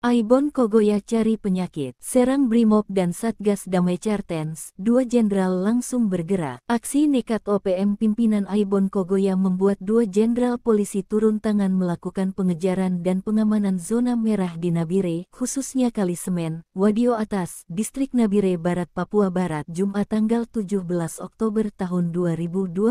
Aibon Kogoya cari penyakit, serang Brimob dan Satgas Damai Cartens, dua jenderal langsung bergerak. Aksi nekat OPM pimpinan Aibon Kogoya membuat dua jenderal polisi turun tangan melakukan pengejaran dan pengamanan zona merah di Nabire, khususnya Kali Semen, Wadio Atas, Distrik Nabire Barat, Papua Barat, Jumat tanggal 17 Oktober tahun 2025.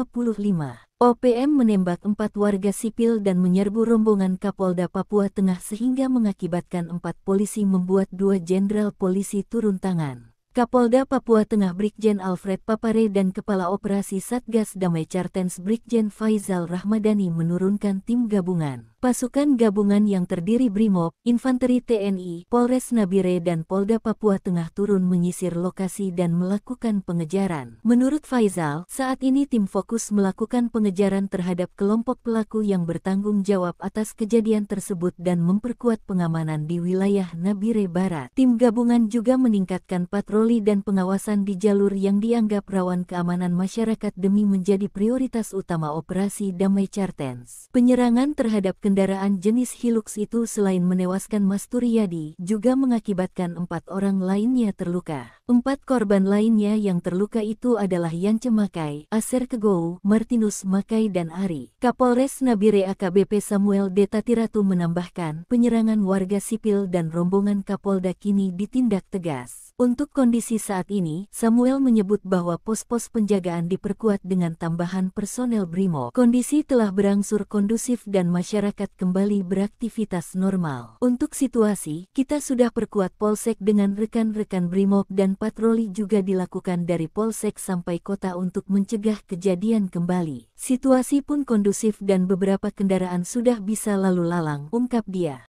OPM menembak 4 warga sipil dan menyerbu rombongan Kapolda Papua Tengah sehingga mengakibatkan 4 polisi membuat 2 jenderal polisi turun tangan. Kapolda Papua Tengah Brigjen Alfred Papare dan Kepala Operasi Satgas Damai Cartens Brigjen Faizal Rahmadani menurunkan tim gabungan. Pasukan gabungan yang terdiri Brimob, Infanteri TNI, Polres Nabire dan Polda Papua Tengah turun menyisir lokasi dan melakukan pengejaran. Menurut Faizal, saat ini tim fokus melakukan pengejaran terhadap kelompok pelaku yang bertanggung jawab atas kejadian tersebut dan memperkuat pengamanan di wilayah Nabire Barat. Tim gabungan juga meningkatkan patroli dan pengawasan di jalur yang dianggap rawan keamanan masyarakat demi menjadi prioritas utama operasi Damai Cartens. Penyerangan terhadap kendaraan jenis Hilux itu selain menewaskan Mas Turiyadi, juga mengakibatkan 4 orang lainnya terluka. 4 korban lainnya yang terluka itu adalah Yance Makai, Aser Kegou, Martinus Makai dan Ari. Kapolres Nabire AKBP Samuel D. Tatiratu menambahkan, penyerangan warga sipil dan rombongan Kapolda kini ditindak tegas. Untuk kondisi saat ini, Samuel menyebut bahwa pos-pos penjagaan diperkuat dengan tambahan personel Brimob. Kondisi telah berangsur kondusif dan masyarakat kembali beraktivitas normal. Untuk situasi, kita sudah perkuat Polsek dengan rekan-rekan Brimob dan patroli juga dilakukan dari Polsek sampai kota untuk mencegah kejadian kembali. Situasi pun kondusif dan beberapa kendaraan sudah bisa lalu lalang, ungkap dia.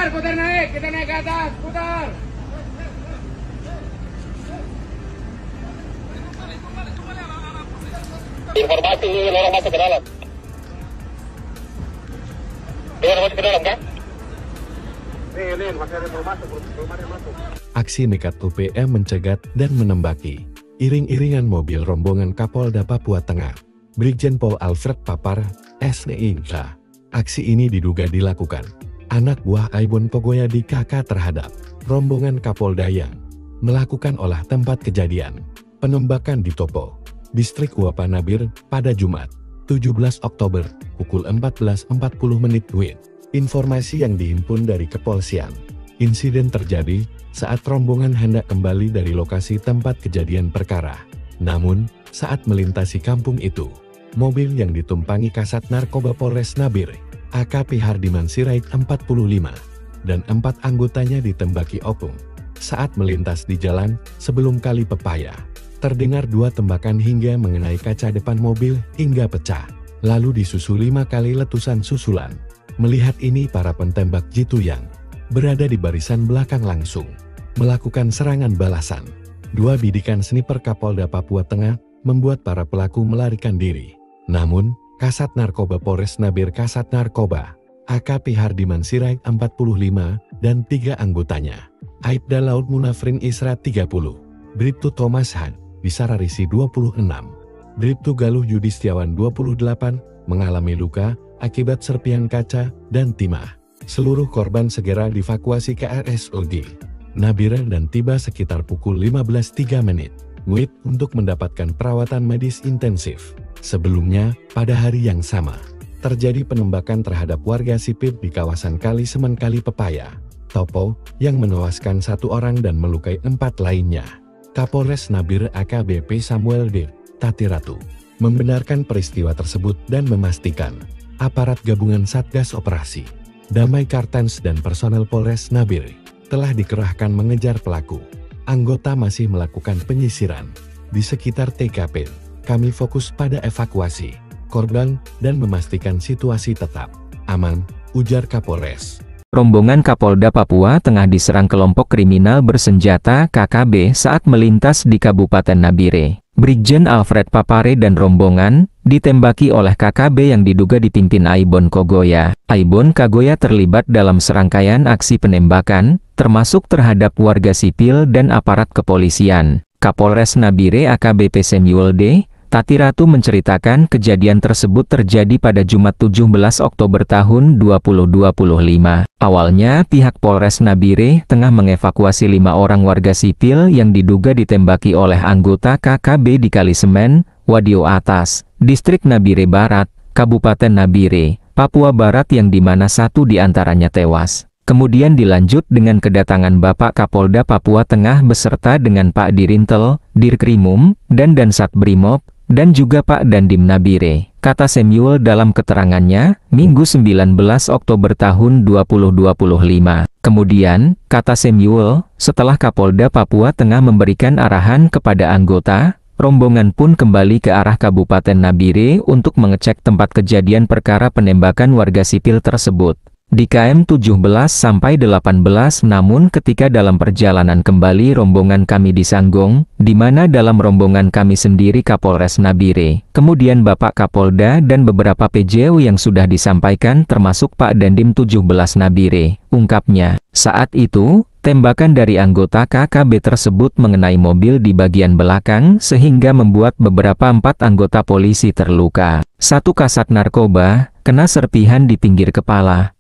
Putar naik, kita naik ke atas, putar. Informasi orang masuk ke dalam. Orang masuk ke dalam kan? Nih, masih ada yang masuk, belum ada yang masuk. Aksi nekat OPM mencegat dan menembaki iring-iringan mobil rombongan Kapolda Papua Tengah, Brigjen Pol Alfred Papar, SNIK. Aksi ini diduga dilakukan anak buah Aibon Kogoya di KK terhadap rombongan Kapolda yang melakukan olah tempat kejadian penembakan di Topo, Distrik Uapa Nabire, pada Jumat, 17 Oktober, pukul 14.40 WIB. Informasi yang dihimpun dari kepolisian, insiden terjadi saat rombongan hendak kembali dari lokasi tempat kejadian perkara. Namun, saat melintasi kampung itu, mobil yang ditumpangi Kasat Narkoba Polres Nabire, AKP Hardiman Sirait 45, dan 4 anggotanya ditembaki opung. Saat melintas di jalan sebelum Kali Pepaya, terdengar 2 tembakan hingga mengenai kaca depan mobil hingga pecah, lalu disusul 5 kali letusan susulan. Melihat ini, para pentembak jitu yang berada di barisan belakang langsung melakukan serangan balasan. 2 bidikan sniper Kapolda Papua Tengah membuat para pelaku melarikan diri. Namun, Kasat Narkoba Polres Nabire Kasat Narkoba, AKP Hardiman Sirait 45, dan 3 anggotanya, Aibda Laut Munafrin Isra 30, Bribtu Thomas Han, Bisararisi 26, Bribtu Galuh Yudistiawan 28, mengalami luka akibat serpihan kaca dan timah. Seluruh korban segera dievakuasi ke RSUD Nabire dan tiba sekitar pukul 15.03 WIB untuk mendapatkan perawatan medis intensif. Sebelumnya, pada hari yang sama, terjadi penembakan terhadap warga sipil di kawasan Kali Semen Kali Pepaya, Topo, yang menewaskan 1 orang dan melukai 4 lainnya. Kapolres Nabire AKBP Samuel D. Tatiratu membenarkan peristiwa tersebut dan memastikan aparat gabungan Satgas Operasi Damai Cartens dan personel Polres Nabire telah dikerahkan mengejar pelaku. Anggota masih melakukan penyisiran di sekitar TKP. Kami fokus pada evakuasi korban dan memastikan situasi tetap aman, ujar Kapolres. Rombongan Kapolda Papua Tengah diserang kelompok kriminal bersenjata KKB saat melintas di Kabupaten Nabire. Brigjen Alfred Papare dan rombongan ditembaki oleh KKB yang diduga dipimpin Aibon Kogoya. Aibon Kogoya terlibat dalam serangkaian aksi penembakan, termasuk terhadap warga sipil dan aparat kepolisian. Kapolres Nabire AKBP Samuel D. Tati Ratu menceritakan kejadian tersebut terjadi pada Jumat 17 Oktober tahun 2025. Awalnya, pihak Polres Nabire tengah mengevakuasi 5 orang warga sipil yang diduga ditembaki oleh anggota KKB di Kalisemen, Wadio Atas, Distrik Nabire Barat, Kabupaten Nabire, Papua Barat yang dimana 1 diantaranya tewas. Kemudian dilanjut dengan kedatangan Bapak Kapolda Papua Tengah beserta dengan Pak Dirintel, Dirkrimum, dan Dansat Brimob, dan juga Pak Dandim Nabire, kata Samuel dalam keterangannya, Minggu 19 Oktober tahun 2025. Kemudian, kata Samuel, setelah Kapolda Papua Tengah memberikan arahan kepada anggota, rombongan pun kembali ke arah Kabupaten Nabire untuk mengecek tempat kejadian perkara penembakan warga sipil tersebut. Di KM 17-18, namun ketika dalam perjalanan kembali rombongan kami di Sanggong, di mana dalam rombongan kami sendiri Kapolres Nabire, kemudian Bapak Kapolda dan beberapa PJU yang sudah disampaikan termasuk Pak Dandim 17 Nabire, ungkapnya. Saat itu, tembakan dari anggota KKB tersebut mengenai mobil di bagian belakang sehingga membuat beberapa 4 anggota polisi terluka. 1 kasat narkoba, kena serpihan di pinggir kepala.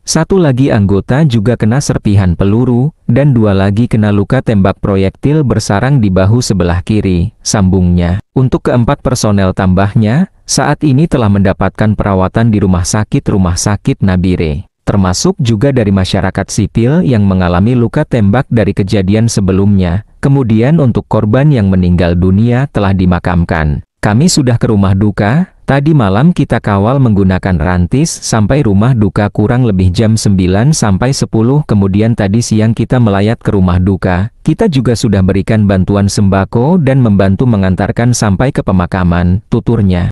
1 lagi anggota juga kena serpihan peluru, dan 2 lagi kena luka tembak proyektil bersarang di bahu sebelah kiri, sambungnya. Untuk keempat personel tambahnya, saat ini telah mendapatkan perawatan di Rumah Sakit Nabire. Termasuk juga dari masyarakat sipil yang mengalami luka tembak dari kejadian sebelumnya. Kemudian untuk korban yang meninggal dunia telah dimakamkan. Kami sudah ke rumah duka. Tadi malam kita kawal menggunakan rantis sampai rumah duka kurang lebih jam 9 sampai 10. Kemudian tadi siang kita melayat ke rumah duka. Kita juga sudah berikan bantuan sembako dan membantu mengantarkan sampai ke pemakaman, tuturnya.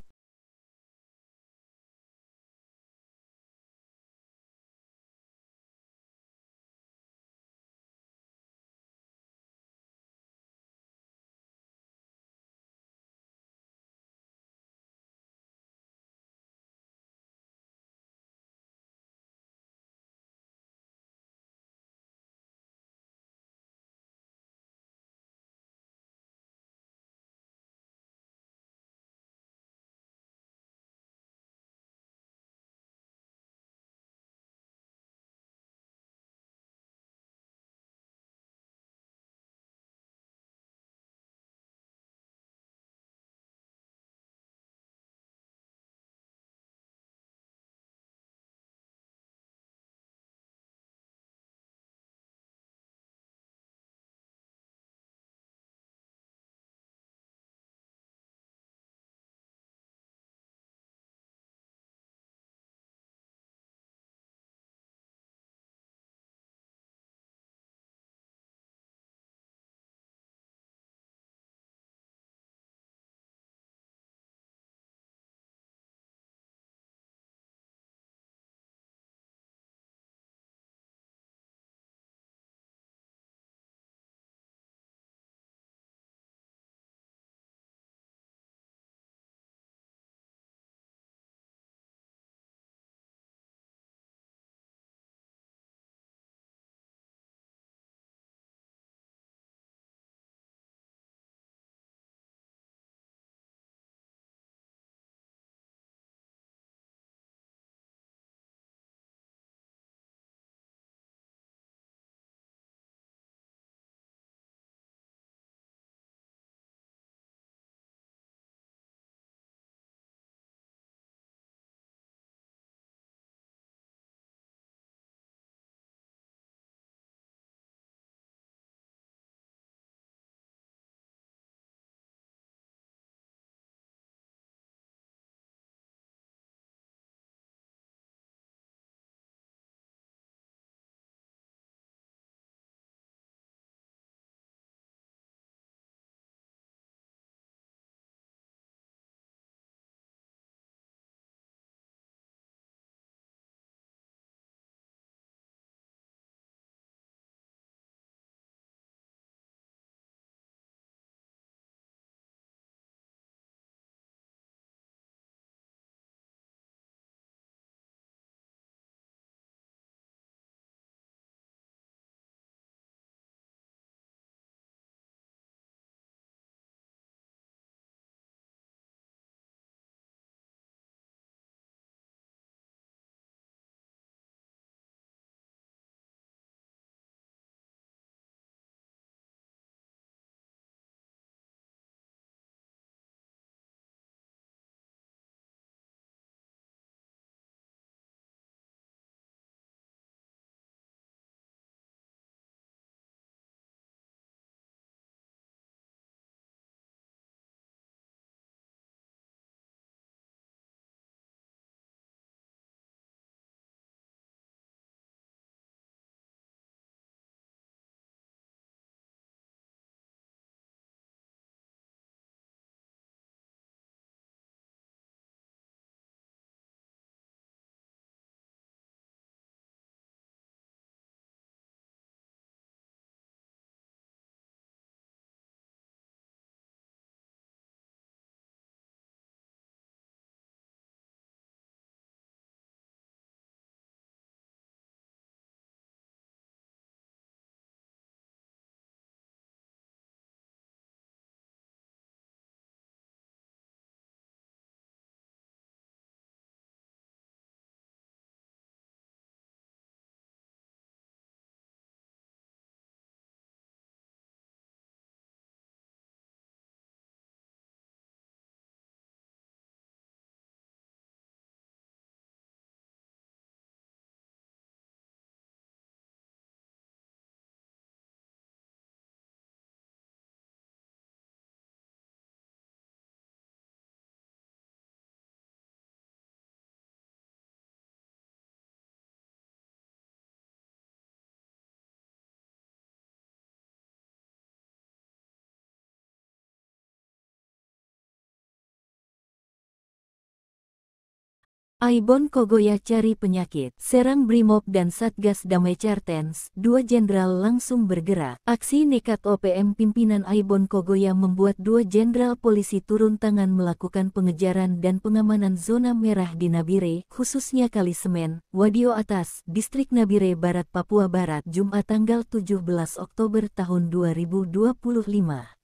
Aibon Kogoya cari penyakit. Serang Brimob dan Satgas Damai Cartens, 2 jenderal langsung bergerak. Aksi nekat OPM pimpinan Aibon Kogoya membuat 2 jenderal polisi turun tangan melakukan pengejaran dan pengamanan zona merah di Nabire, khususnya Kali Semen, Wadio Atas, Distrik Nabire Barat, Papua Barat, Jumat tanggal 17 Oktober tahun 2025.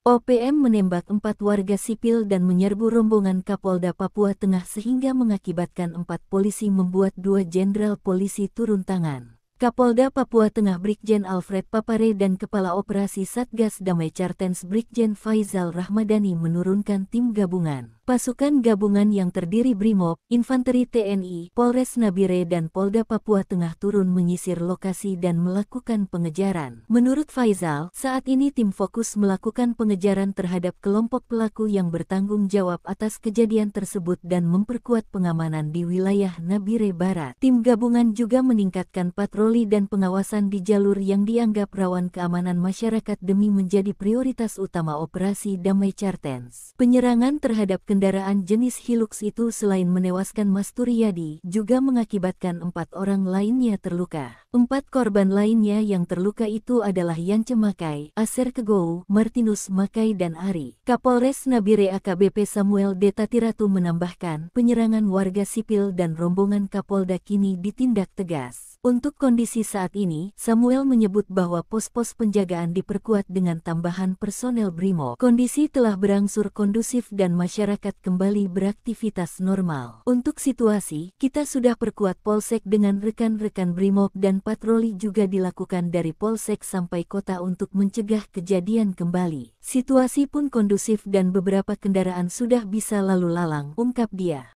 OPM menembak 4 warga sipil dan menyerbu rombongan Kapolda Papua Tengah sehingga mengakibatkan 4 polisi membuat 2 jenderal polisi turun tangan. Kapolda Papua Tengah Brigjen Alfred Papare dan Kepala Operasi Satgas Damai Cartens Brigjen Faizal Rahmadani menurunkan tim gabungan. Pasukan gabungan yang terdiri Brimob, Infanteri TNI, Polres Nabire dan Polda Papua Tengah turun menyisir lokasi dan melakukan pengejaran. Menurut Faizal, saat ini tim fokus melakukan pengejaran terhadap kelompok pelaku yang bertanggung jawab atas kejadian tersebut dan memperkuat pengamanan di wilayah Nabire Barat. Tim gabungan juga meningkatkan patroli dan pengawasan di jalur yang dianggap rawan keamanan masyarakat demi menjadi prioritas utama operasi Damai Cartens. Penyerangan terhadap kendaraan jenis Hilux itu selain menewaskan Mas Turiyadi, juga mengakibatkan 4 orang lainnya terluka. 4 korban lainnya yang terluka itu adalah Yance Makai, Aser Kegou, Martinus Makai dan Ari. Kapolres Nabire AKBP Samuel D. Tatiratu menambahkan, penyerangan warga sipil dan rombongan Kapolda kini ditindak tegas. Untuk kondisi saat ini, Samuel menyebut bahwa pos-pos penjagaan diperkuat dengan tambahan personel Brimob. Kondisi telah berangsur kondusif dan masyarakat kembali beraktivitas normal. Untuk situasi, kita sudah perkuat Polsek dengan rekan-rekan Brimob dan patroli juga dilakukan dari Polsek sampai kota untuk mencegah kejadian kembali. Situasi pun kondusif dan beberapa kendaraan sudah bisa lalu lalang, ungkap dia.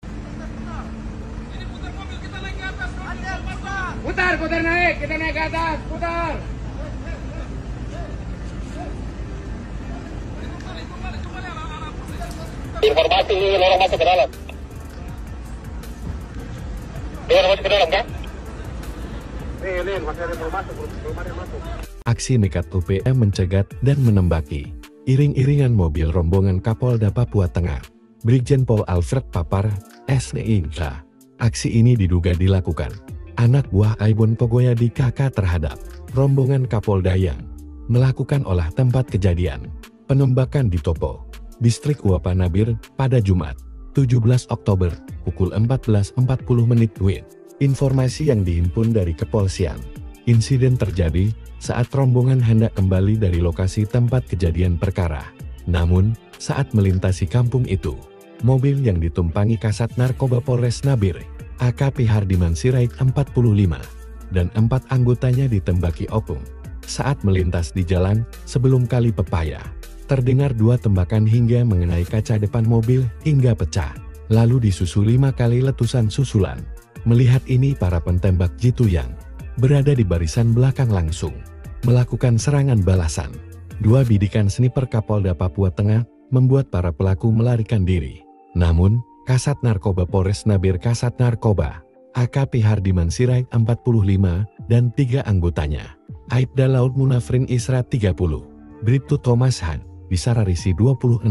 Putar naik, kita naik ke atas, putar. Informasi orang masuk ke dalam. Orang masuk ke dalam kan? Nih, masih ada yang masuk, belum ada yang masuk. Aksi nekat OPM mencegat dan menembaki iring-iringan mobil rombongan Kapolda Papua Tengah, Brigjen Pol Alfred Papar, SNIG. Aksi ini diduga dilakukan anak buah Aibon Kogoya di KK terhadap rombongan Kapolda yang melakukan olah tempat kejadian penembakan di Topo, Distrik Uapa Nabire, pada Jumat, 17 Oktober, pukul 14.40 WIB. Informasi yang dihimpun dari kepolisian, insiden terjadi saat rombongan hendak kembali dari lokasi tempat kejadian perkara. Namun, saat melintasi kampung itu, mobil yang ditumpangi Kasat Narkoba Polres Nabire, AKP Hardiman Sirait 45, dan 4 anggotanya ditembaki opung. Saat melintas di jalan, sebelum Kali Pepaya, terdengar 2 tembakan hingga mengenai kaca depan mobil hingga pecah. Lalu disusul 5 kali letusan susulan. Melihat ini para pentembak jitu yang berada di barisan belakang langsung melakukan serangan balasan. 2 bidikan sniper Kapolda Papua Tengah membuat para pelaku melarikan diri. Namun, Kasat Narkoba Polres Nabire Kasat Narkoba, AKP Hardiman Sirait 45, dan 3 anggotanya, Aibda Laut Munafrin Isra 30, Bribtu Thomas Han, Bisararisi 26,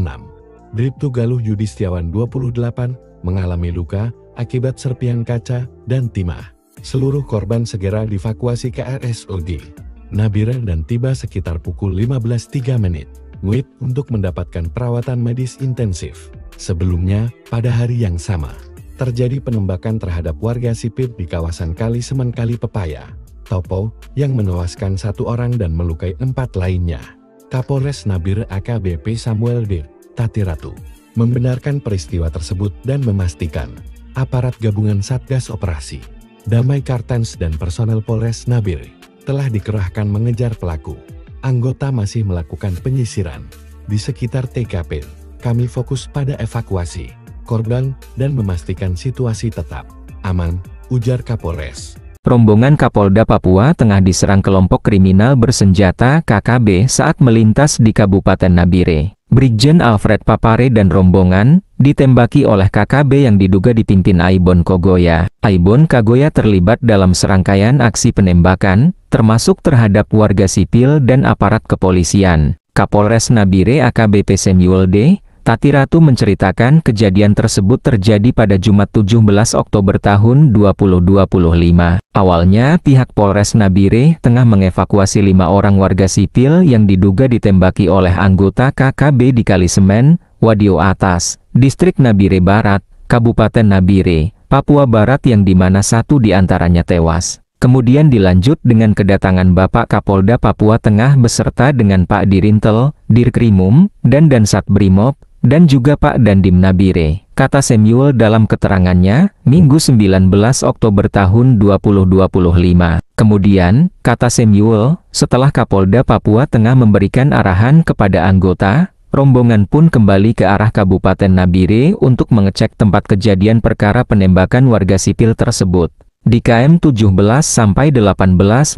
Bribtu Galuh Yudistiawan 28, mengalami luka akibat serpihan kaca dan timah. Seluruh korban segera dievakuasi ke RSUD Nabire dan tiba sekitar pukul 15.03 WIB untuk mendapatkan perawatan medis intensif. Sebelumnya, pada hari yang sama, terjadi penembakan terhadap warga sipil di kawasan Kali Semen Kali Pepaya, Topo, yang menewaskan 1 orang dan melukai 4 lainnya. Kapolres Nabire AKBP Samuel D. Tatiratu membenarkan peristiwa tersebut dan memastikan aparat gabungan Satgas Operasi Damai Cartens dan personel Polres Nabire telah dikerahkan mengejar pelaku. Anggota masih melakukan penyisiran di sekitar TKP. Kami fokus pada evakuasi korban dan memastikan situasi tetap aman, ujar Kapolres. Rombongan Kapolda Papua Tengah diserang kelompok kriminal bersenjata KKB saat melintas di Kabupaten Nabire. Brigjen Alfred Papare dan rombongan ditembaki oleh KKB yang diduga dipimpin Aibon Kogoya. Aibon Kogoya terlibat dalam serangkaian aksi penembakan, termasuk terhadap warga sipil dan aparat kepolisian. Kapolres Nabire AKBP Samuel D. Tati Ratu menceritakan kejadian tersebut terjadi pada Jumat 17 Oktober tahun 2025. Awalnya, pihak Polres Nabire tengah mengevakuasi 5 orang warga sipil yang diduga ditembaki oleh anggota KKB di Kalisemen, Wadio Atas, Distrik Nabire Barat, Kabupaten Nabire, Papua Barat yang dimana satu diantaranya tewas. Kemudian dilanjut dengan kedatangan Bapak Kapolda Papua Tengah beserta dengan Pak Dirintel, Dirkrimum, dan Dansat Brimob, dan juga Pak Dandim Nabire, kata Samuel dalam keterangannya, Minggu 19 Oktober tahun 2025. Kemudian, kata Samuel, setelah Kapolda Papua Tengah memberikan arahan kepada anggota, rombongan pun kembali ke arah Kabupaten Nabire untuk mengecek tempat kejadian perkara penembakan warga sipil tersebut. Di KM 17-18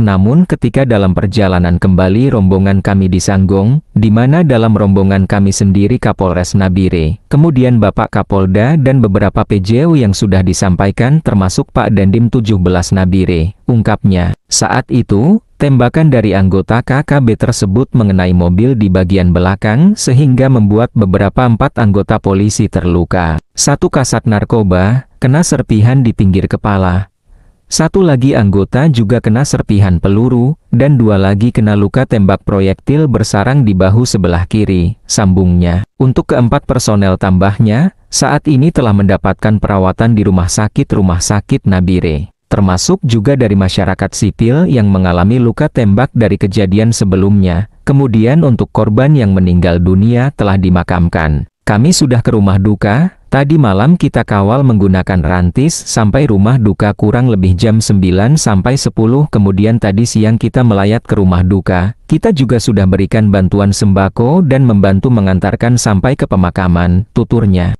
namun ketika dalam perjalanan kembali rombongan kami di Sanggong, di mana dalam rombongan kami sendiri Kapolres Nabire, kemudian Bapak Kapolda dan beberapa PJU yang sudah disampaikan termasuk Pak Dandim 17 Nabire, ungkapnya. Saat itu, tembakan dari anggota KKB tersebut mengenai mobil di bagian belakang sehingga membuat beberapa 4 anggota polisi terluka. 1 kasat narkoba, kena serpihan di pinggir kepala. 1 lagi anggota juga kena serpihan peluru, dan 2 lagi kena luka tembak proyektil bersarang di bahu sebelah kiri, sambungnya. Untuk keempat personel tambahnya, saat ini telah mendapatkan perawatan di Rumah Sakit Nabire. Termasuk juga dari masyarakat sipil yang mengalami luka tembak dari kejadian sebelumnya. Kemudian untuk korban yang meninggal dunia telah dimakamkan. Kami sudah ke rumah duka. Tadi malam kita kawal menggunakan rantis sampai rumah duka kurang lebih jam 9 sampai 10. Kemudian tadi siang kita melayat ke rumah duka. Kita juga sudah berikan bantuan sembako dan membantu mengantarkan sampai ke pemakaman, tuturnya.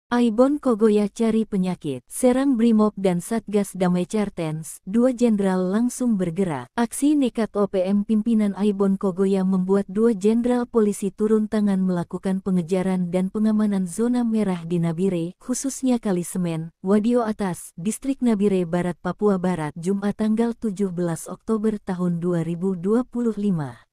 Aibon Kogoya cari penyakit, serang Brimob dan Satgas Damai Chartens, 2 jenderal langsung bergerak. Aksi nekat OPM pimpinan Aibon Kogoya membuat 2 jenderal polisi turun tangan melakukan pengejaran dan pengamanan zona merah di Nabire, khususnya Kali Semen, Wadio Atas, Distrik Nabire Barat, Papua Barat, Jumat tanggal 17 Oktober tahun 2025.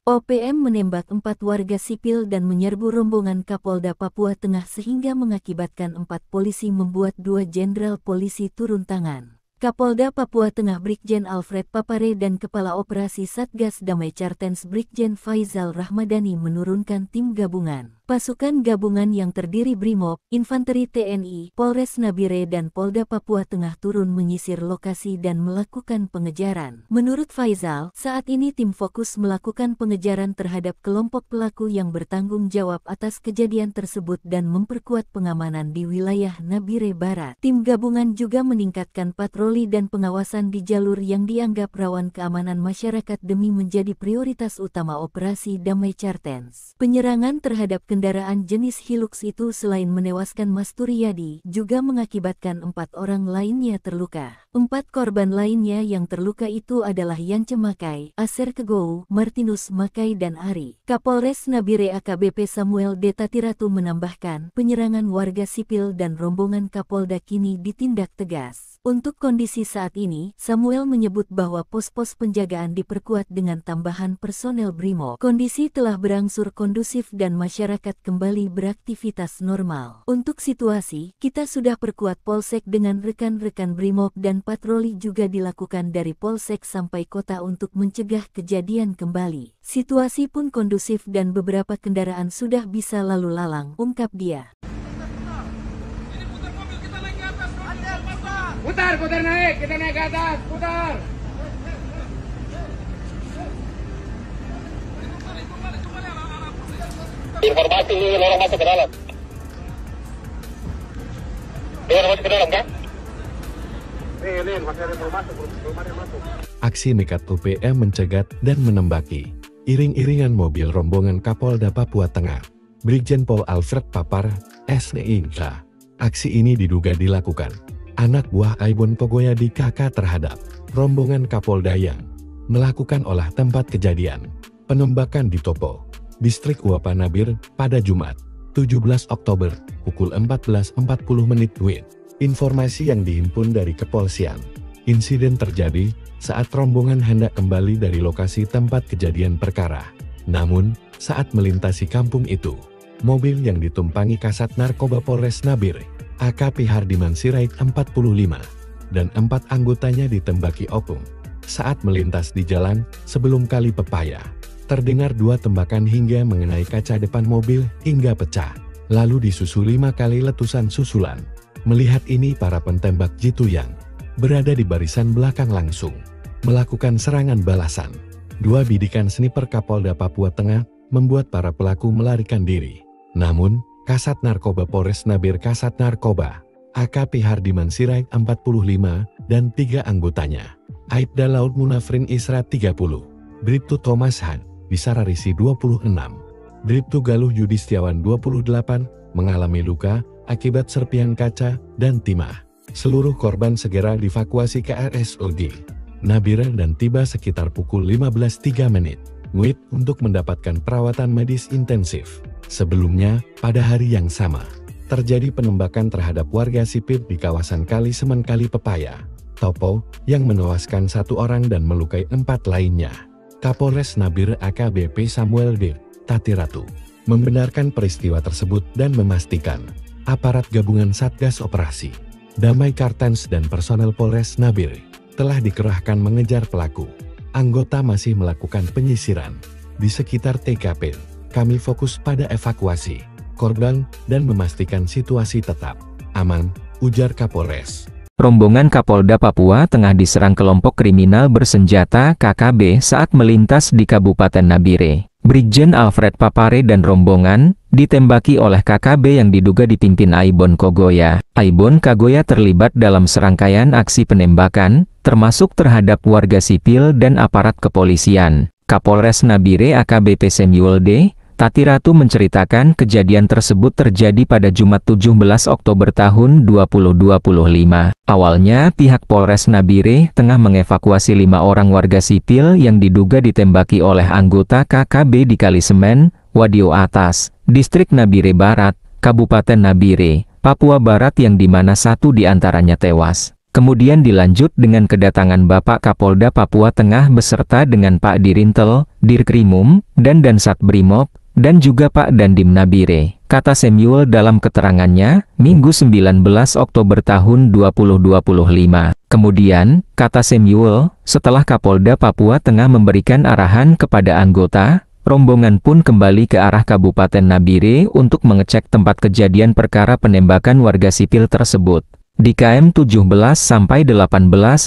OPM menembak 4 warga sipil dan menyerbu rombongan Kapolda Papua Tengah sehingga mengakibatkan 4 polisi membuat 2 jenderal polisi turun tangan. Kapolda Papua Tengah Brigjen Alfred Papare dan Kepala Operasi Satgas Damai Chartens Brigjen Faizal Rahmadani menurunkan tim gabungan. Pasukan gabungan yang terdiri Brimob, Infanteri TNI, Polres Nabire dan Polda Papua Tengah turun menyisir lokasi dan melakukan pengejaran. Menurut Faizal, saat ini tim fokus melakukan pengejaran terhadap kelompok pelaku yang bertanggung jawab atas kejadian tersebut dan memperkuat pengamanan di wilayah Nabire Barat. Tim gabungan juga meningkatkan patroli dan pengawasan di jalur yang dianggap rawan keamanan masyarakat demi menjadi prioritas utama operasi Damai Chartens. Penyerangan terhadap kendaraan jenis Hilux itu selain menewaskan Mas Turiyadi, juga mengakibatkan 4 orang lainnya terluka. 4 korban lainnya yang terluka itu adalah Yance Makai, Aser Kegou, Martinus Makai dan Ari. Kapolres Nabire AKBP Samuel D. Tatiratu menambahkan, penyerangan warga sipil dan rombongan Kapolda kini ditindak tegas. Untuk kondisi saat ini, Samuel menyebut bahwa pos-pos penjagaan diperkuat dengan tambahan personel Brimob. Kondisi telah berangsur kondusif dan masyarakat kembali beraktivitas normal. Untuk situasi, kita sudah perkuat Polsek dengan rekan-rekan Brimob dan patroli juga dilakukan dari Polsek sampai kota untuk mencegah kejadian kembali. Situasi pun kondusif dan beberapa kendaraan sudah bisa lalu lalang, ungkap dia. Putar naik, kita naik ke atas, putar. Informasi lorong masuk ke dalam. Lorong masuk ke dalam kan? Nih, masih ada yang masuk, belum ada yang masuk. Aksi nekat OPM mencegat dan menembaki iring-iringan mobil rombongan Kapolda Papua Tengah, Brigjen Pol Alfred Papar, SNIK. Aksi ini diduga dilakukan anak buah Aibon Kogoya di KK terhadap rombongan Kapolda yang melakukan olah tempat kejadian penembakan di Topo, Distrik Uapa Nabire, pada Jumat, 17 Oktober, pukul 14.40 WIB. Informasi yang dihimpun dari kepolisian, insiden terjadi saat rombongan hendak kembali dari lokasi tempat kejadian perkara. Namun, saat melintasi kampung itu, mobil yang ditumpangi Kasat Narkoba Polres Nabire, AKP Hardiman Sirait 45, dan 4 anggotanya ditembaki opung. Saat melintas di jalan, sebelum Kali Pepaya, terdengar 2 tembakan hingga mengenai kaca depan mobil hingga pecah, lalu disusuli 5 kali letusan susulan. Melihat ini para pentembak jitu yang berada di barisan belakang langsung melakukan serangan balasan. 2 bidikan sniper Kapolda Papua Tengah membuat para pelaku melarikan diri. Namun, Kasat Narkoba Polres Nabire Kasat Narkoba, AKP Hardiman Sirait 45, dan 3 anggotanya, Aibda Laut Munafrin Isra 30, Bribtu Thomas Han, Bisararisi 26, Bribtu Galuh Yudistiawan 28, mengalami luka akibat serpihan kaca dan timah. Seluruh korban segera dievakuasi ke RSUD Nabire dan tiba sekitar pukul 15.03 WIB untuk mendapatkan perawatan medis intensif. Sebelumnya, pada hari yang sama, terjadi penembakan terhadap warga sipil di kawasan Kali Semen Kali Pepaya, Topo, yang menewaskan 1 orang dan melukai 4 lainnya. Kapolres Nabire AKBP Samuel D. Tatiratu membenarkan peristiwa tersebut dan memastikan aparat gabungan Satgas Operasi Damai Chartens dan personel Polres Nabire telah dikerahkan mengejar pelaku. Anggota masih melakukan penyisiran di sekitar TKP. Kami fokus pada evakuasi korban dan memastikan situasi tetap aman, ujar Kapolres. Rombongan Kapolda Papua Tengah diserang kelompok kriminal bersenjata KKB saat melintas di Kabupaten Nabire. Brigjen Alfred Papare dan rombongan ditembaki oleh KKB yang diduga dipimpin Aibon Kogoya. Aibon Kogoya terlibat dalam serangkaian aksi penembakan, termasuk terhadap warga sipil dan aparat kepolisian. Kapolres Nabire AKBP Samuel D. Tati Ratu menceritakan kejadian tersebut terjadi pada Jumat 17 Oktober tahun 2025. Awalnya, pihak Polres Nabire tengah mengevakuasi 5 orang warga sipil yang diduga ditembaki oleh anggota KKB di Kalisemen, Wadio Atas, Distrik Nabire Barat, Kabupaten Nabire, Papua Barat yang dimana satu diantaranya tewas. Kemudian dilanjut dengan kedatangan Bapak Kapolda Papua Tengah beserta dengan Pak Dirintel, Dirkrimum, dan Dansat Brimob, dan juga Pak Dandim Nabire, kata Samuel dalam keterangannya, Minggu 19 Oktober tahun 2025. Kemudian, kata Samuel, setelah Kapolda Papua Tengah memberikan arahan kepada anggota, rombongan pun kembali ke arah Kabupaten Nabire untuk mengecek tempat kejadian perkara penembakan warga sipil tersebut. Di KM 17-18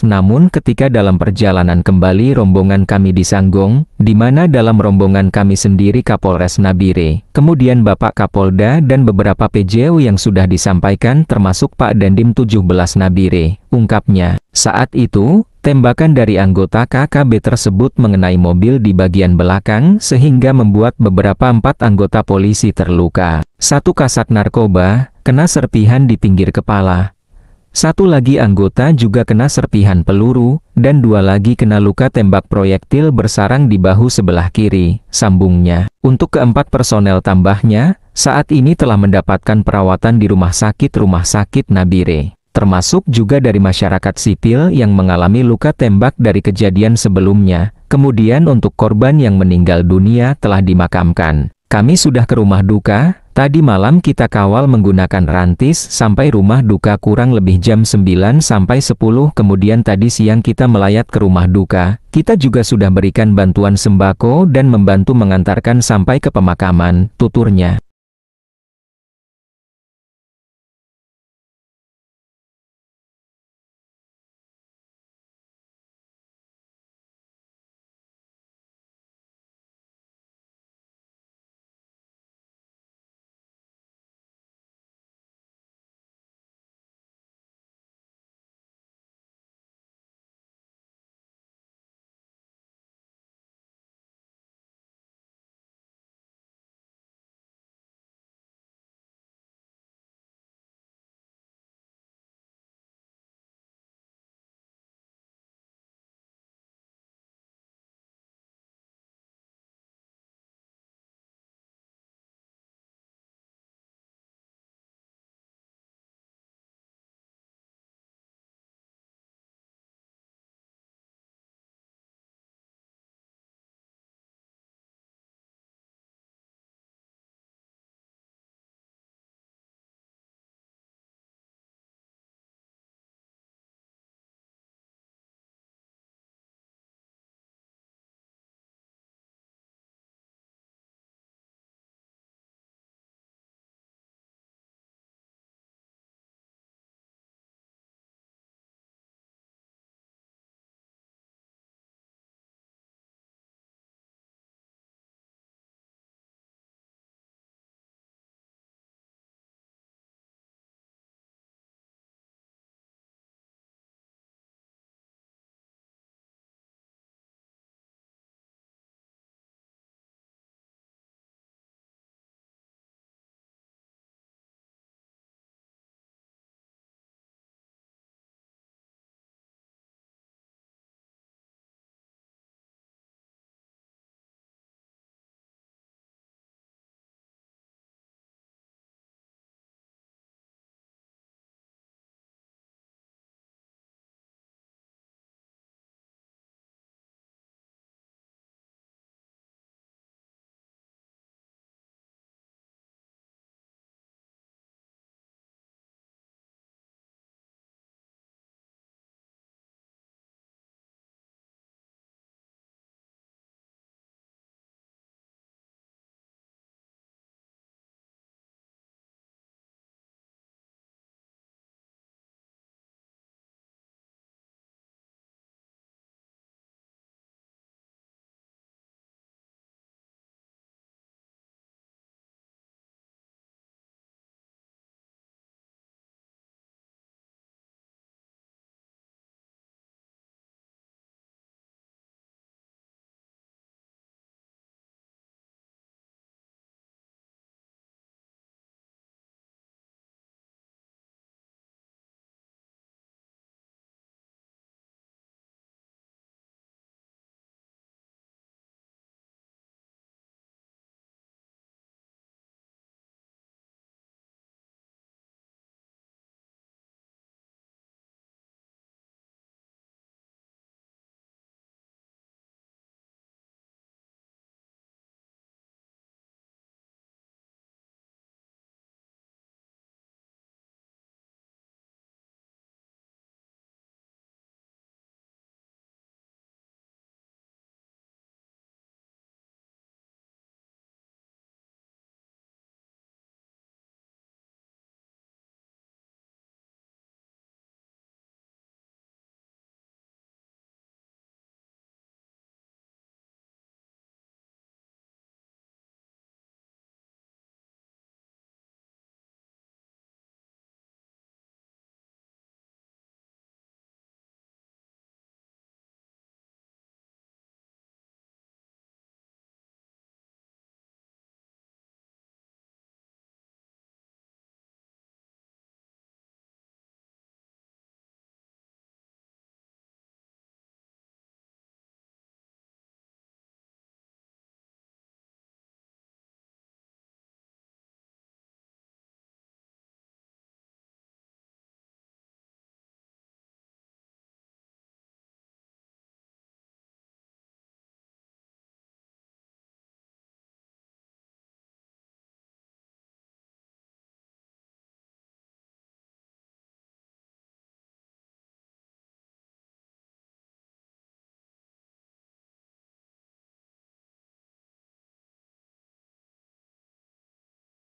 namun ketika dalam perjalanan kembali rombongan kami di Sanggong, di mana dalam rombongan kami sendiri Kapolres Nabire, kemudian Bapak Kapolda dan beberapa PJU yang sudah disampaikan termasuk Pak Dandim 17 Nabire, ungkapnya. Saat itu, tembakan dari anggota KKB tersebut mengenai mobil di bagian belakang sehingga membuat beberapa 4 anggota polisi terluka. 1 kasat narkoba, kena serpihan di pinggir kepala. 1 lagi anggota juga kena serpihan peluru, dan 2 lagi kena luka tembak proyektil bersarang di bahu sebelah kiri, sambungnya. Untuk keempat personel tambahnya, saat ini telah mendapatkan perawatan di Rumah Sakit Nabire. Termasuk juga dari masyarakat sipil yang mengalami luka tembak dari kejadian sebelumnya. Kemudian untuk korban yang meninggal dunia telah dimakamkan. Kami sudah ke rumah duka. Tadi malam kita kawal menggunakan rantis sampai rumah duka kurang lebih jam 9 sampai 10. Kemudian tadi siang kita melayat ke rumah duka. Kita juga sudah berikan bantuan sembako dan membantu mengantarkan sampai ke pemakaman, tuturnya.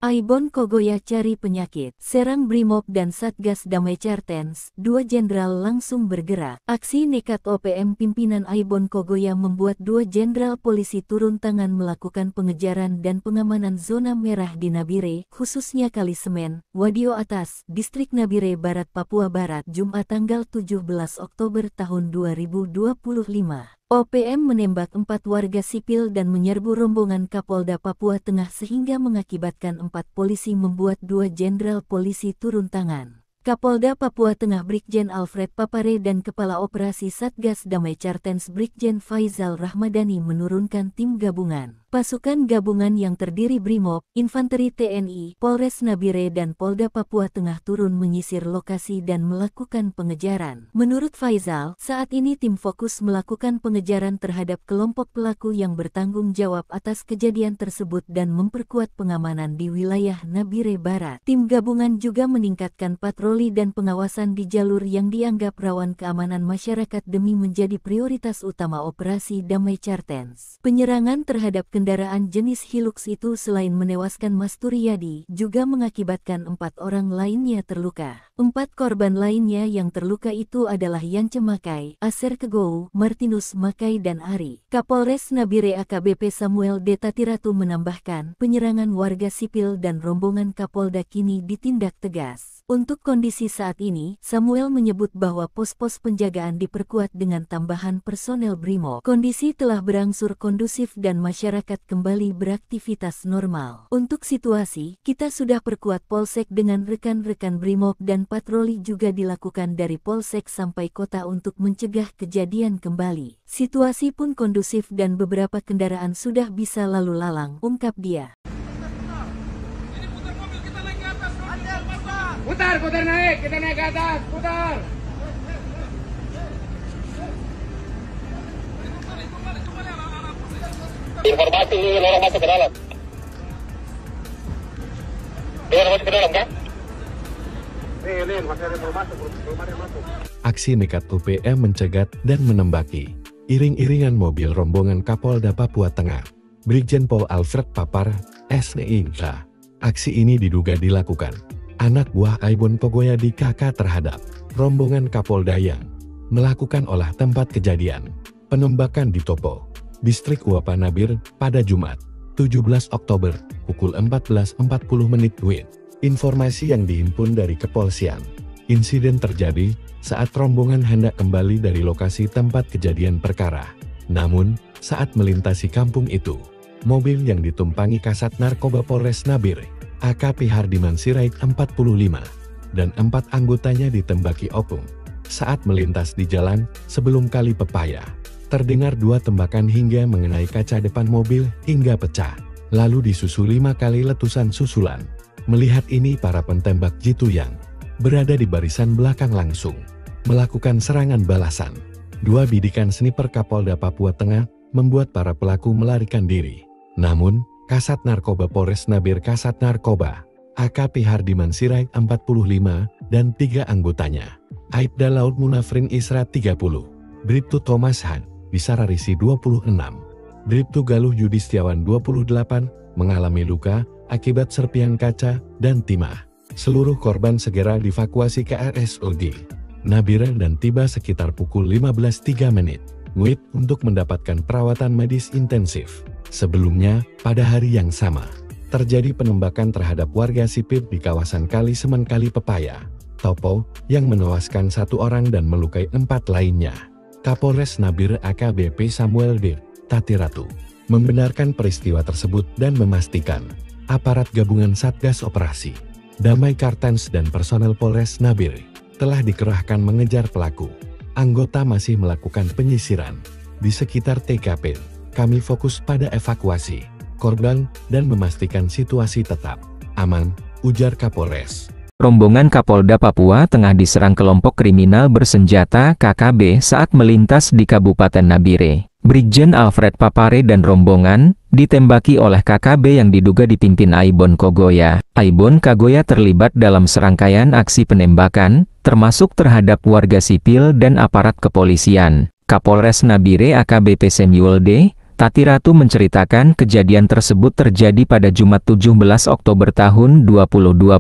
Aibon Kogoya cari penyakit. Serang Brimob dan Satgas Damai Cartens, 2 jenderal langsung bergerak. Aksi nekat OPM pimpinan Aibon Kogoya membuat 2 jenderal polisi turun tangan melakukan pengejaran dan pengamanan zona merah di Nabire, khususnya Kalisemen, Wadio Atas, Distrik Nabire Barat, Papua Barat, Jumat tanggal 17 Oktober tahun 2025. OPM menembak 4 warga sipil dan menyerbu rombongan Kapolda Papua Tengah sehingga mengakibatkan 4 polisi membuat 2 jenderal polisi turun tangan. Kapolda Papua Tengah Brigjen Alfred Papare dan Kepala Operasi Satgas Damai Cartens Brigjen Faizal Rahmadani menurunkan tim gabungan. Pasukan gabungan yang terdiri Brimob, Infanteri TNI, Polres Nabire dan Polda Papua Tengah turun menyisir lokasi dan melakukan pengejaran. Menurut Faizal, saat ini tim fokus melakukan pengejaran terhadap kelompok pelaku yang bertanggung jawab atas kejadian tersebut dan memperkuat pengamanan di wilayah Nabire Barat. Tim gabungan juga meningkatkan patroli dan pengawasan di jalur yang dianggap rawan keamanan masyarakat demi menjadi prioritas utama operasi Damai Cartens. Penyerangan terhadap kendaraan jenis Hilux itu selain menewaskan Mas Turiyadi, juga mengakibatkan 4 orang lainnya terluka. 4 korban lainnya yang terluka itu adalah Yance Makai, Aser Kegou, Martinus Makai dan Ari. Kapolres Nabire AKBP Samuel D. Tatiratu menambahkan, penyerangan warga sipil dan rombongan Kapolda kini ditindak tegas. Untuk kondisi saat ini, Samuel menyebut bahwa pos-pos penjagaan diperkuat dengan tambahan personel Brimob. Kondisi telah berangsur kondusif dan masyarakat kembali beraktivitas normal. Untuk situasi, kita sudah perkuat Polsek dengan rekan-rekan Brimob dan patroli juga dilakukan dari Polsek sampai kota untuk mencegah kejadian kembali. Situasi pun kondusif dan beberapa kendaraan sudah bisa lalu lalang, ungkap dia. Putar naik, kita naik ke atas, putar. Informasi orang masuk ke dalam. Dia masuk ke dalam kan? Nih, masih ada yang masuk, belum ada yang masuk. Aksi nekat OPM mencegat dan menembaki iring-iringan mobil rombongan Kapolda Papua Tengah, Brigjen Pol Alfred Papar, SNIK. Aksi ini diduga dilakukan anak buah Aibon Kogoya di KK terhadap rombongan Kapolda yang melakukan olah tempat kejadian penembakan di Topo, Distrik Uapa Nabire, pada Jumat, 17 Oktober, pukul 14.40 WIB. Informasi yang dihimpun dari kepolisian, insiden terjadi saat rombongan hendak kembali dari lokasi tempat kejadian perkara. Namun, saat melintasi kampung itu, mobil yang ditumpangi Kasat Narkoba Polres Nabire, AKP Hardiman Sirait 45, dan 4 anggotanya ditembaki opung. Saat melintas di jalan, sebelum Kali Pepaya, terdengar 2 tembakan hingga mengenai kaca depan mobil hingga pecah. Lalu disusul 5 kali letusan susulan. Melihat ini para pentembak jitu yang berada di barisan belakang langsung melakukan serangan balasan. 2 bidikan sniper Kapolda Papua Tengah membuat para pelaku melarikan diri. Namun, Kasat Narkoba Polres Nabire Kasat Narkoba, AKP Hardiman Sirait 45, dan 3 anggotanya, Aibda Laut Munafrin Isra 30, Bribtu Thomas Han, Bisararisi 26, Bribtu Galuh Yudistiawan 28, mengalami luka akibat serpihan kaca dan timah. Seluruh korban segera dievakuasi ke RSUD Nabire dan tiba sekitar pukul 15.03 WIB untuk mendapatkan perawatan medis intensif. Sebelumnya, pada hari yang sama, terjadi penembakan terhadap warga sipil di kawasan Kalisemen Kali Pepaya, Topo, yang menewaskan 1 orang dan melukai 4 lainnya. Kapolres Nabire AKBP Samuel D. Tatiratu membenarkan peristiwa tersebut dan memastikan aparat gabungan Satgas Operasi Damai Cartens dan personel Polres Nabire telah dikerahkan mengejar pelaku. Anggota masih melakukan penyisiran di sekitar TKP. Kami fokus pada evakuasi korban dan memastikan situasi tetap aman, ujar Kapolres. Rombongan Kapolda Papua Tengah diserang kelompok kriminal bersenjata KKB saat melintas di Kabupaten Nabire. Brigjen Alfred Papare dan rombongan ditembaki oleh KKB yang diduga dipimpin Aibon Kogoya. Aibon Kogoya terlibat dalam serangkaian aksi penembakan, termasuk terhadap warga sipil dan aparat kepolisian. Kapolres Nabire AKBP Samuel D. Tati Ratu menceritakan kejadian tersebut terjadi pada Jumat 17 Oktober tahun 2025.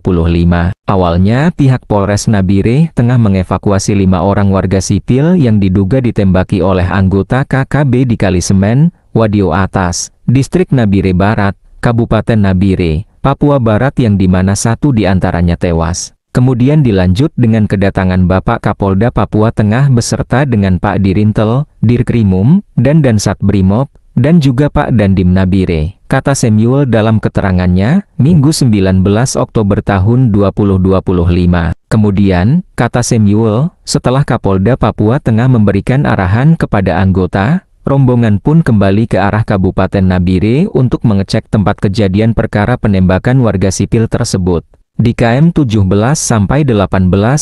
Awalnya pihak Polres Nabire tengah mengevakuasi 5 orang warga sipil yang diduga ditembaki oleh anggota KKB di Kalisemen, Wadio Atas, Distrik Nabire Barat, Kabupaten Nabire, Papua Barat yang dimana 1 diantaranya tewas. Kemudian dilanjut dengan kedatangan Bapak Kapolda Papua Tengah beserta dengan Pak Dirintel, Dirkrimum, dan Dansat Brimob, dan juga Pak Dandim Nabire, kata Samuel dalam keterangannya, Minggu 19 Oktober tahun 2025. Kemudian, kata Samuel, setelah Kapolda Papua Tengah memberikan arahan kepada anggota, rombongan pun kembali ke arah Kabupaten Nabire untuk mengecek tempat kejadian perkara penembakan warga sipil tersebut. Di KM 17-18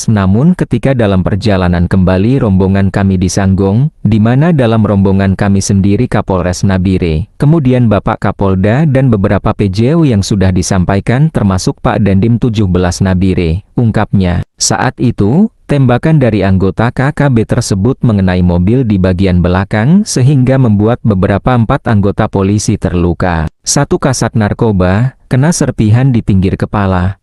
namun ketika dalam perjalanan kembali rombongan kami di Sanggong, di mana dalam rombongan kami sendiri Kapolres Nabire, kemudian Bapak Kapolda dan beberapa PJU yang sudah disampaikan termasuk Pak Dandim 17 Nabire, ungkapnya. Saat itu, tembakan dari anggota KKB tersebut mengenai mobil di bagian belakang sehingga membuat beberapa 4 anggota polisi terluka. 1 kasat narkoba, kena serpihan di pinggir kepala.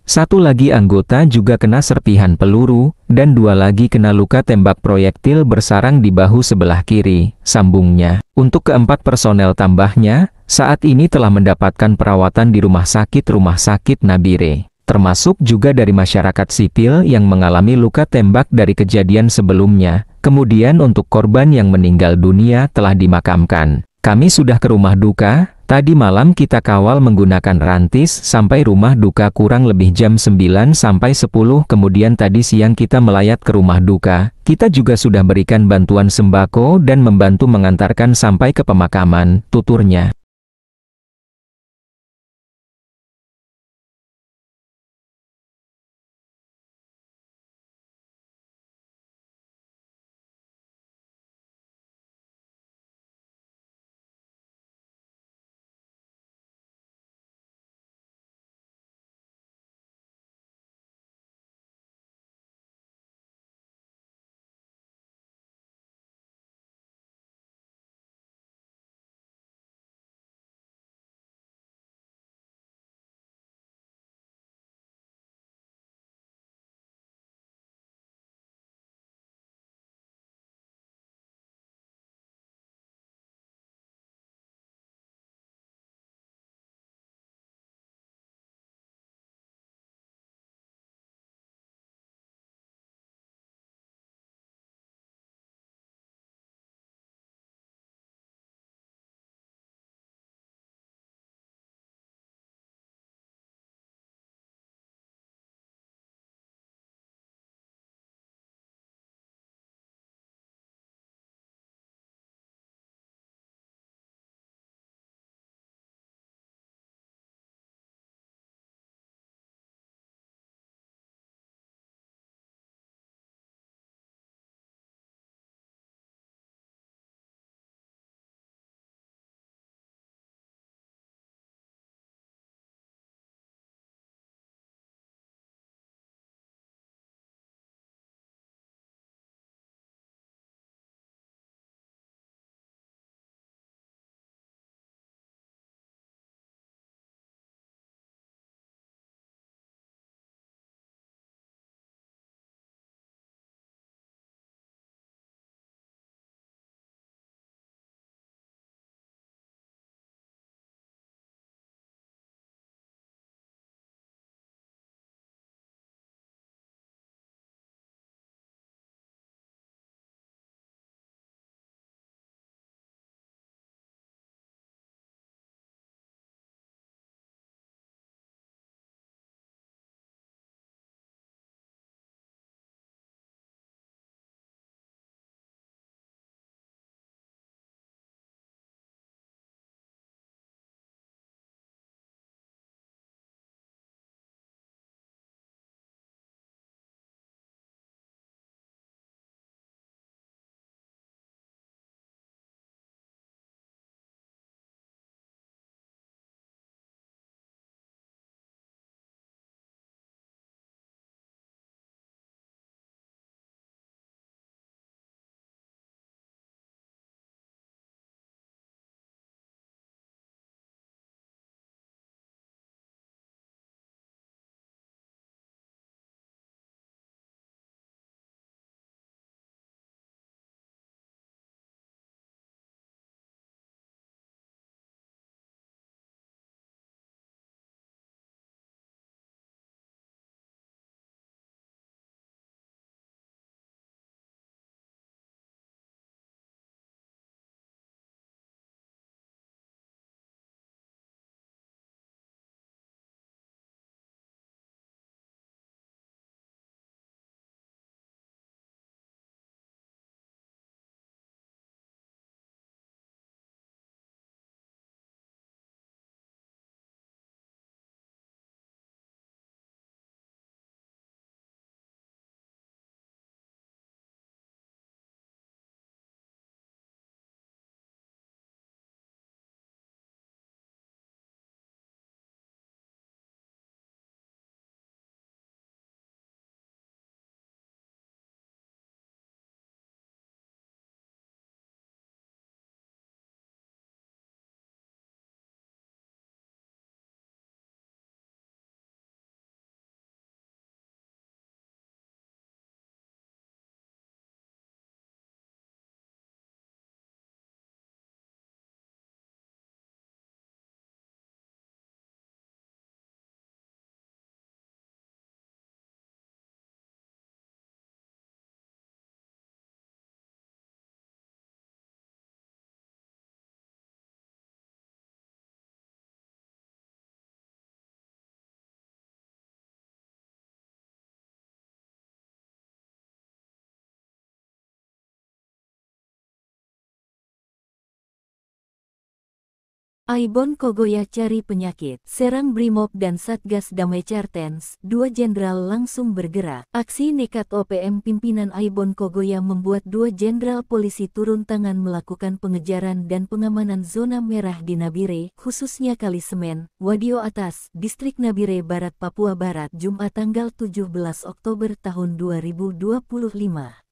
1 lagi anggota juga kena serpihan peluru, dan 2 lagi kena luka tembak proyektil bersarang di bahu sebelah kiri, sambungnya. Untuk keempat personel tambahnya, saat ini telah mendapatkan perawatan di Rumah Sakit Nabire. Termasuk juga dari masyarakat sipil yang mengalami luka tembak dari kejadian sebelumnya. Kemudian untuk korban yang meninggal dunia telah dimakamkan. Kami sudah ke rumah duka. Tadi malam kita kawal menggunakan rantis sampai rumah duka kurang lebih jam 9 sampai 10. Kemudian tadi siang kita melayat ke rumah duka. Kita juga sudah berikan bantuan sembako dan membantu mengantarkan sampai ke pemakaman, tuturnya. Aibon Kogoya cari penyakit. Serang Brimob dan Satgas Damai Cartens, 2 jenderal langsung bergerak. Aksi nekat OPM pimpinan Aibon Kogoya membuat 2 jenderal polisi turun tangan melakukan pengejaran dan pengamanan zona merah di Nabire, khususnya Kali Semen, Wadio Atas, Distrik Nabire Barat, Papua Barat, Jumat tanggal 17 Oktober tahun 2025.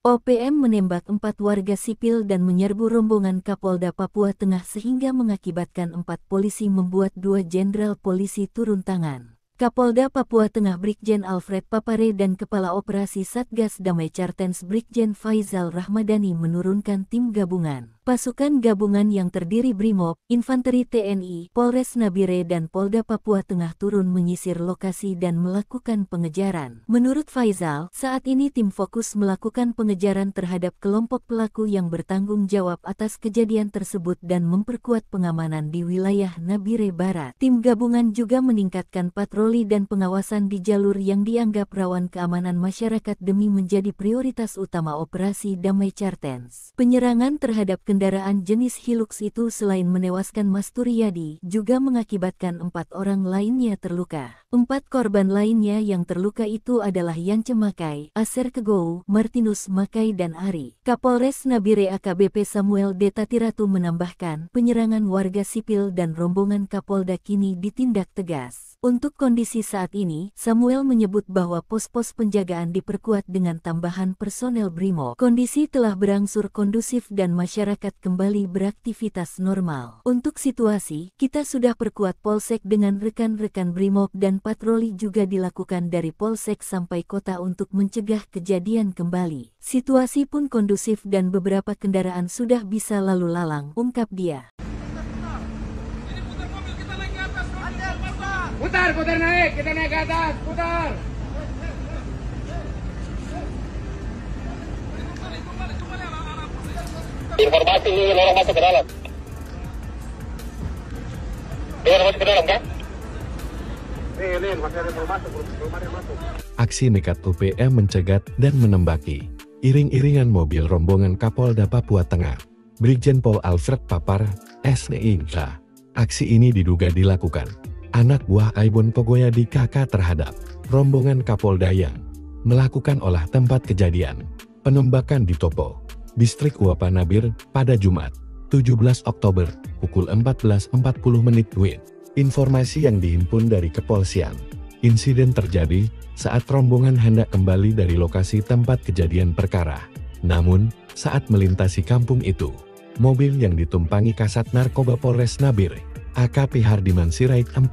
OPM menembak 4 warga sipil dan menyerbu rombongan Kapolda Papua Tengah sehingga mengakibatkan 4 polisi membuat 2 jenderal polisi turun tangan. Kapolda Papua Tengah Brigjen Alfred Papare dan Kepala Operasi Satgas Damai Cartens Brigjen Faizal Rahmadani menurunkan tim gabungan. Pasukan gabungan yang terdiri Brimob, Infanteri TNI, Polres Nabire dan Polda Papua Tengah turun menyisir lokasi dan melakukan pengejaran. Menurut Faizal, saat ini tim fokus melakukan pengejaran terhadap kelompok pelaku yang bertanggung jawab atas kejadian tersebut dan memperkuat pengamanan di wilayah Nabire Barat. Tim gabungan juga meningkatkan patroli dan pengawasan di jalur yang dianggap rawan keamanan masyarakat demi menjadi prioritas utama operasi Damai Cartens. Penyerangan terhadap kendaraan jenis Hilux itu selain menewaskan Mas Turiyadi, juga mengakibatkan 4 orang lainnya terluka. 4 korban lainnya yang terluka itu adalah Yance Makai, Aser Kegou, Martinus Makai dan Ari. Kapolres Nabire AKBP Samuel D. Tatiratu menambahkan, penyerangan warga sipil dan rombongan Kapolda kini ditindak tegas. Untuk kondisi saat ini, Samuel menyebut bahwa pos-pos penjagaan diperkuat dengan tambahan personel Brimob. Kondisi telah berangsur kondusif dan masyarakat kembali beraktivitas normal. Untuk situasi, kita sudah perkuat Polsek dengan rekan-rekan Brimob dan patroli juga dilakukan dari Polsek sampai kota untuk mencegah kejadian kembali. Situasi pun kondusif dan beberapa kendaraan sudah bisa lalu lalang, ungkap dia. Putar naik, kita naik ke atas, putar. Informasi ini orang masuk ke dalam. Dia masuk ke dalam kan? Ini masih ada yang masuk, belum ada yang masuk. Aksi nekat OPM mencegat dan menembaki iring-iringan mobil rombongan Kapolda Papua Tengah, Brigjen Pol Alfred Papar, SNIK. Aksi ini diduga dilakukan anak buah Aibon Kogoya di KK terhadap rombongan Kapolda yang melakukan olah tempat kejadian penembakan di Topo, Distrik Uapa Nabire, pada Jumat, 17 Oktober, pukul 14.40 WIB. Informasi yang dihimpun dari kepolisian, insiden terjadi saat rombongan hendak kembali dari lokasi tempat kejadian perkara. Namun, saat melintasi kampung itu, mobil yang ditumpangi Kasat Narkoba Polres Nabire, AKP Hardiman Sirait 45,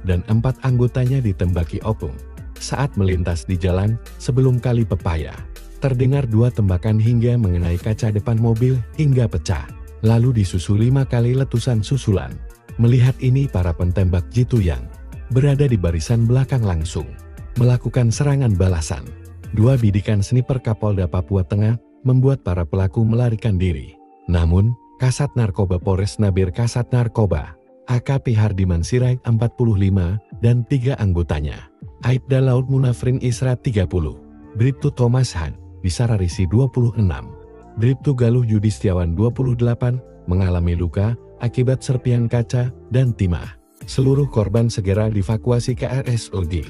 dan 4 anggotanya ditembaki opung. Saat melintas di jalan, sebelum Kali Pepaya, terdengar 2 tembakan hingga mengenai kaca depan mobil hingga pecah. Lalu disusul 5 kali letusan susulan. Melihat ini para pentembak jitu yang berada di barisan belakang langsung melakukan serangan balasan. 2 bidikan sniper Kapolda Papua Tengah membuat para pelaku melarikan diri. Namun, Kasat Narkoba Polres Nabire Kasat Narkoba, AKP Hardiman Sirait 45, dan 3 anggotanya, Aibda Laut Munafrin Isra 30, Bribtu Thomas Han, Bisararisi 26, Bribtu Galuh Yudistiawan 28, mengalami luka akibat serpihan kaca dan timah. Seluruh korban segera dievakuasi ke RSUD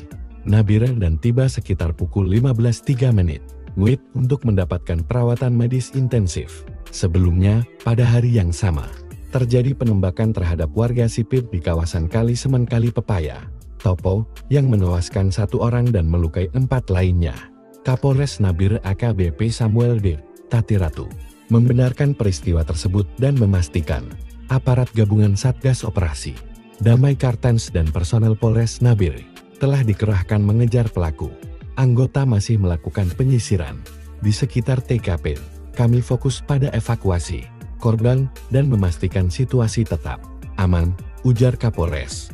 Nabire dan tiba sekitar pukul 15.03 WIB untuk mendapatkan perawatan medis intensif. Sebelumnya, pada hari yang sama, terjadi penembakan terhadap warga sipil di kawasan Kali Semen Kali Pepaya, Topo, yang menewaskan 1 orang dan melukai 4 lainnya. Kapolres Nabire AKBP Samuel D. Tatiratu membenarkan peristiwa tersebut dan memastikan aparat gabungan Satgas Operasi Damai Cartens dan personel Polres Nabire telah dikerahkan mengejar pelaku. Anggota masih melakukan penyisiran di sekitar TKP. Kami fokus pada evakuasi korban dan memastikan situasi tetap aman, ujar Kapolres.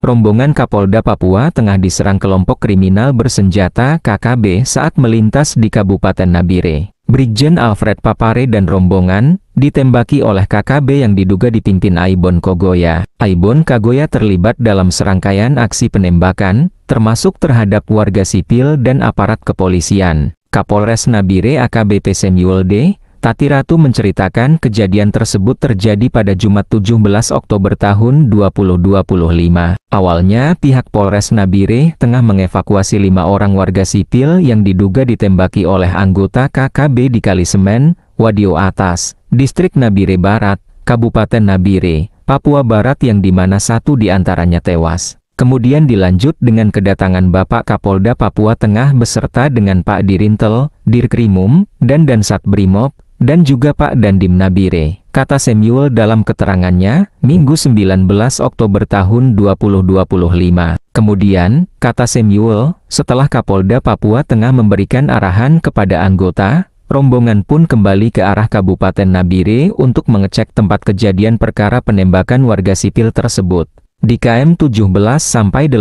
Rombongan Kapolda Papua Tengah diserang kelompok kriminal bersenjata KKB saat melintas di Kabupaten Nabire. Brigjen Alfred Papare dan rombongan ditembaki oleh KKB yang diduga dipimpin Aibon Kogoya. Aibon Kogoya terlibat dalam serangkaian aksi penembakan, termasuk terhadap warga sipil dan aparat kepolisian. Kapolres Nabire AKBP Samuel D. Tati Ratu menceritakan kejadian tersebut terjadi pada Jumat 17 Oktober tahun 2025. Awalnya, pihak Polres Nabire tengah mengevakuasi 5 orang warga sipil yang diduga ditembaki oleh anggota KKB di Kalisemen, Wadio Atas, Distrik Nabire Barat, Kabupaten Nabire, Papua Barat yang dimana 1 diantaranya tewas. Kemudian dilanjut dengan kedatangan Bapak Kapolda Papua Tengah beserta dengan Pak Dirintel, Dirkrimum, dan Dansat Brimob, dan juga Pak Dandim Nabire, kata Samuel dalam keterangannya, Minggu 19 Oktober tahun 2025. Kemudian, kata Samuel, setelah Kapolda Papua Tengah memberikan arahan kepada anggota, rombongan pun kembali ke arah Kabupaten Nabire untuk mengecek tempat kejadian perkara penembakan warga sipil tersebut. Di KM 17-18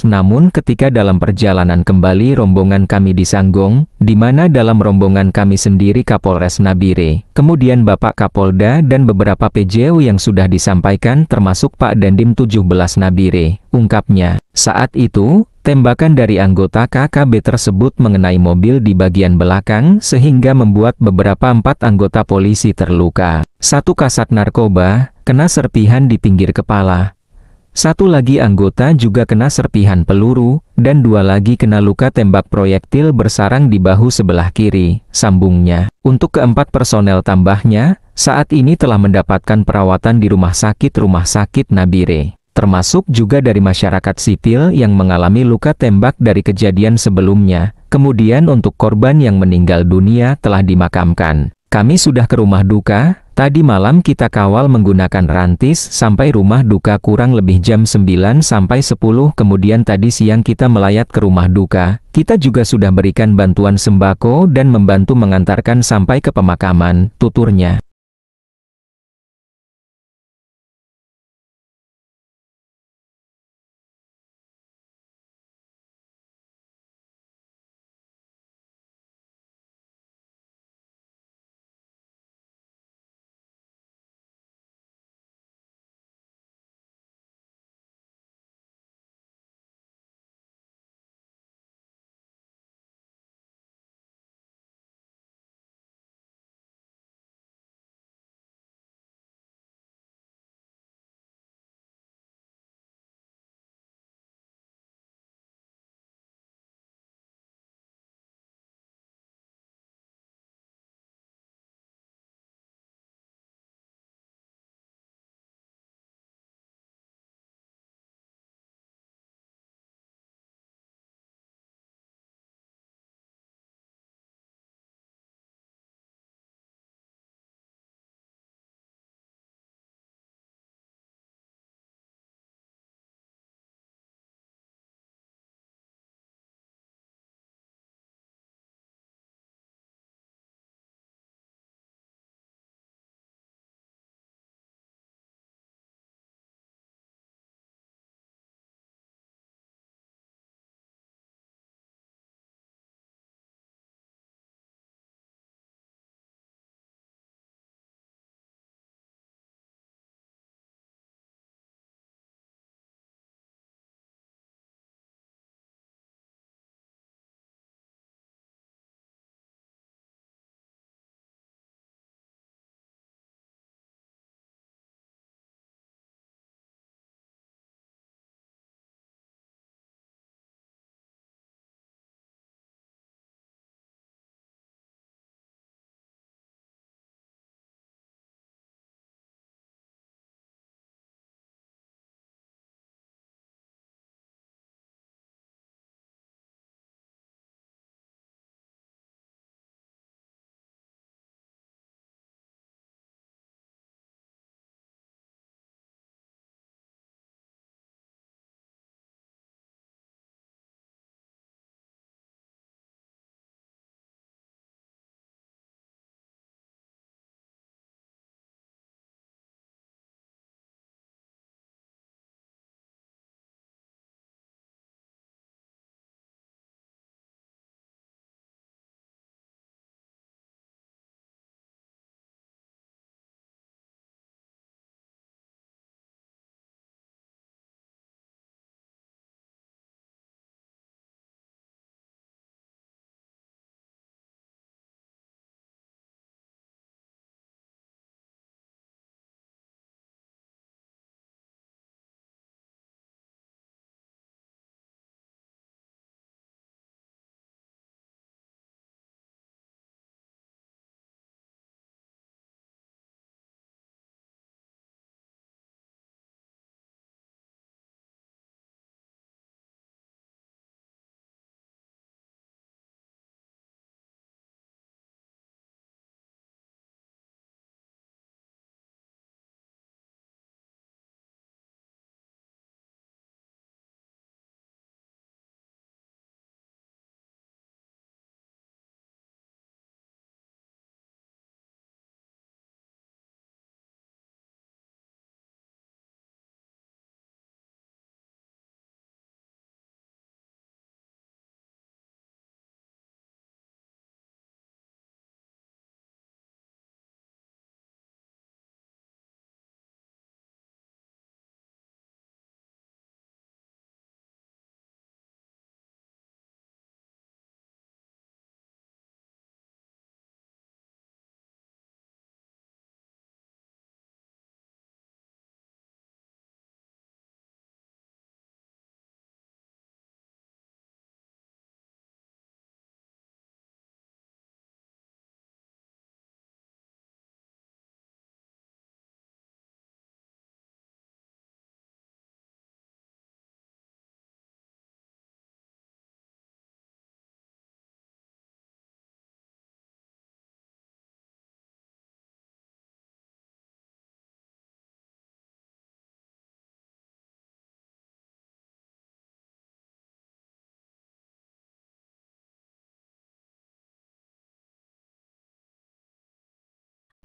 namun ketika dalam perjalanan kembali rombongan kami di Sanggong, di mana dalam rombongan kami sendiri Kapolres Nabire, kemudian Bapak Kapolda dan beberapa PJU yang sudah disampaikan termasuk Pak Dandim 17 Nabire, ungkapnya. Saat itu, tembakan dari anggota KKB tersebut mengenai mobil di bagian belakang sehingga membuat beberapa 4 anggota polisi terluka. 1 kasat narkoba, kena serpihan di pinggir kepala. 1 lagi anggota juga kena serpihan peluru, dan 2 lagi kena luka tembak proyektil bersarang di bahu sebelah kiri, sambungnya. Untuk keempat personel tambahnya, saat ini telah mendapatkan perawatan di Rumah Sakit Nabire. Termasuk juga dari masyarakat sipil yang mengalami luka tembak dari kejadian sebelumnya. Kemudian untuk korban yang meninggal dunia telah dimakamkan. Kami sudah ke rumah duka. Tadi malam kita kawal menggunakan rantis sampai rumah duka kurang lebih jam 9 sampai 10. Kemudian tadi siang kita melayat ke rumah duka. Kita juga sudah berikan bantuan sembako dan membantu mengantarkan sampai ke pemakaman, tuturnya.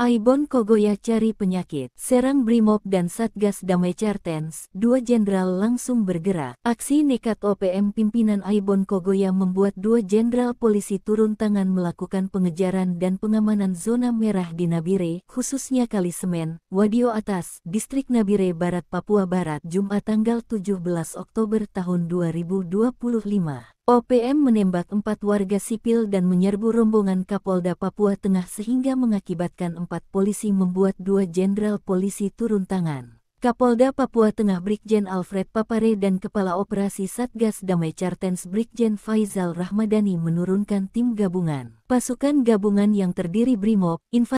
Aibon Kogoya cari penyakit. Serang Brimob dan Satgas Damai Cartens, 2 jenderal langsung bergerak. Aksi nekat OPM pimpinan Aibon Kogoya membuat 2 jenderal polisi turun tangan melakukan pengejaran dan pengamanan zona merah di Nabire, khususnya Kalisemen, Wadio Atas, Distrik Nabire Barat, Papua Barat, Jumat tanggal 17 Oktober tahun 2025. OPM menembak 4 warga sipil dan menyerbu rombongan Kapolda Papua Tengah sehingga mengakibatkan 4 polisi membuat 2 jenderal polisi turun tangan. Kapolda Papua Tengah Brigjen Alfred Papare dan Kepala Operasi Satgas Damai Cartens Brigjen Faizal Rahmadani menurunkan tim gabungan. Pasukan gabungan yang terdiri Brimob,